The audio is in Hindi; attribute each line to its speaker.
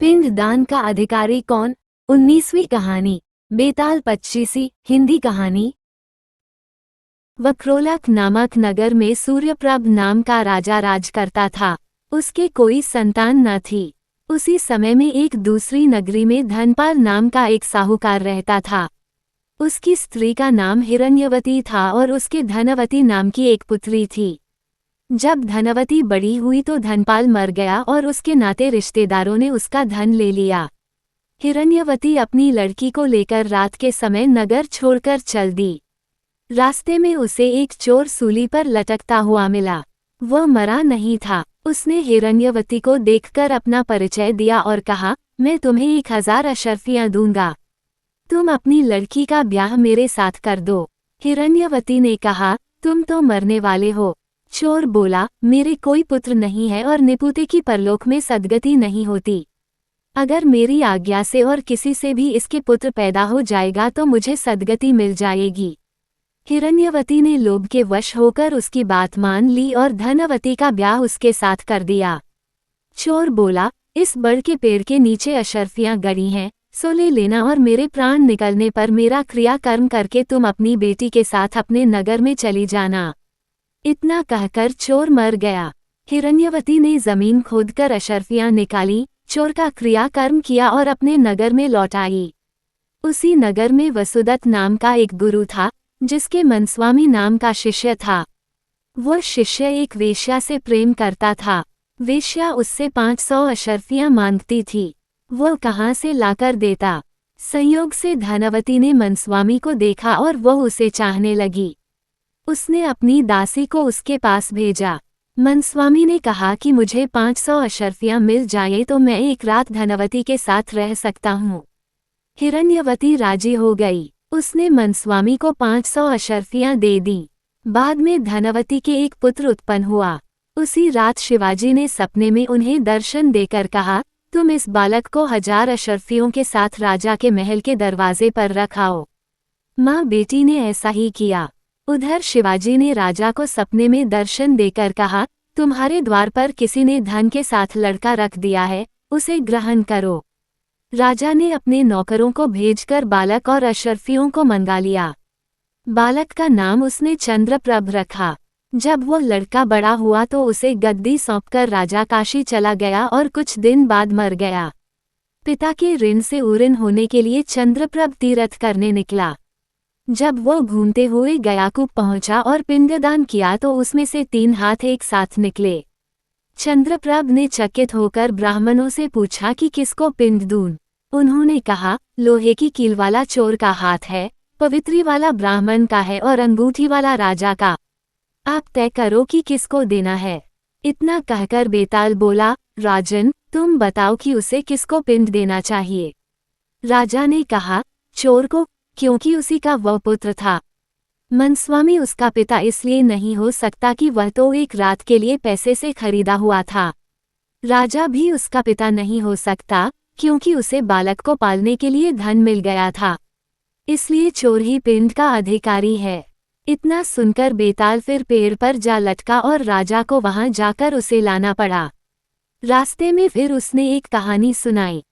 Speaker 1: पिंडदान का अधिकारी कौन? 19वीं कहानी। बेताल पच्चीसी। हिंदी कहानी। वक्रोलक नामक नगर में सूर्यप्रभ नाम का राजा राज करता था। उसके कोई संतान न थी। उसी समय में एक दूसरी नगरी में धनपाल नाम का एक साहूकार रहता था। उसकी स्त्री का नाम हिरण्यवती था और उसके धनवती नाम की एक पुत्री थी। जब धनवती बड़ी हुई तो धनपाल मर गया और उसके नाते रिश्तेदारों ने उसका धन ले लिया। हिरण्यवती अपनी लड़की को लेकर रात के समय नगर छोड़कर चल दी। रास्ते में उसे एक चोर सूली पर लटकता हुआ मिला। वह मरा नहीं था। उसने हिरण्यवती को देखकर अपना परिचय दिया और कहा, मैं तुम्हें 1000 अशर्फियां दूंगा। तुम अपनी लड़की का ब्याह मेरे साथ कर दो। हिरण्यवती ने कहा, तुम तो मरने वाले हो। चोर बोला, मेरे कोई पुत्र नहीं है और निपुते की परलोक में सद्गति नहीं होती। अगर मेरी आज्ञा से और किसी से भी इसके पुत्र पैदा हो जाएगा तो मुझे सद्गति मिल जाएगी। हिरण्यवती ने लोभ के वश होकर उसकी बात मान ली और धनवती का ब्याह उसके साथ कर दिया। चोर बोला, इस बड़ के पेड़ के नीचे अशर्फियां गड़ी हैं, सो ले लेना और मेरे प्राण निकलने पर मेरा क्रियाकर्म करके तुम अपनी बेटी के साथ अपने नगर में चली जाना। इतना कहकर चोर मर गया। हिरण्यवती ने जमीन खोदकर अशर्फियां निकाली, चोर का क्रियाकर्म किया और अपने नगर में लौट आई। उसी नगर में वसुदत्त नाम का एक गुरु था, जिसके मनस्वामी नाम का शिष्य था। वह शिष्य एक वेश्या से प्रेम करता था। वेश्या उससे 500 अशर्फियां मांगती थी। वह कहाँ से लाकर देता। संयोग से धनवती ने मनस्वामी को देखा और वह उसे चाहने लगी। उसने अपनी दासी को उसके पास भेजा। मनस्वामी ने कहा कि मुझे 500 अशर्फियां मिल जाए तो मैं एक रात धनवती के साथ रह सकता हूँ। हिरण्यवती राजी हो गई। उसने मनस्वामी को 500 अशर्फियां दे दी। बाद में धनवती के एक पुत्र उत्पन्न हुआ। उसी रात शिवाजी ने सपने में उन्हें दर्शन देकर कहा, तुम इस बालक को 1000 अशर्फियों के साथ राजा के महल के दरवाजे पर रखाओ। माँ बेटी ने ऐसा ही किया। उधर शिवाजी ने राजा को सपने में दर्शन देकर कहा, तुम्हारे द्वार पर किसी ने धन के साथ लड़का रख दिया है, उसे ग्रहण करो। राजा ने अपने नौकरों को भेजकर बालक और अशर्फियों को मंगा लिया। बालक का नाम उसने चंद्रप्रभ रखा। जब वो लड़का बड़ा हुआ तो उसे गद्दी सौंपकर राजा काशी चला गया और कुछ दिन बाद मर गया। पिता के ऋण से उऋण होने के लिए चंद्रप्रभ तीर्थ करने निकला। जब वो घूमते हुए गयाकूप पहुंचा और पिंडदान किया तो उसमें से 3 हाथ एक साथ निकले। चंद्रप्रभ ने चकित होकर ब्राह्मणों से पूछा कि किसको पिंड दूं। उन्होंने कहा, लोहे की कील वाला चोर का हाथ है, पवित्री वाला ब्राह्मण का है और अंगूठी वाला राजा का। आप तय करो कि किसको देना है। इतना कहकर बेताल बोला, राजन, तुम बताओ कि उसे किसको पिंड देना चाहिए। राजा ने कहा, चोर को, क्योंकि उसी का वह पुत्र था। मनस्वामी उसका पिता इसलिए नहीं हो सकता कि वह तो एक रात के लिए पैसे से खरीदा हुआ था। राजा भी उसका पिता नहीं हो सकता, क्योंकि उसे बालक को पालने के लिए धन मिल गया था। इसलिए चोर ही पिंड का अधिकारी है। इतना सुनकर बेताल फिर पेड़ पर जा लटका और राजा को वहां जाकर उसे लाना पड़ा। रास्ते में फिर उसने एक कहानी सुनाई।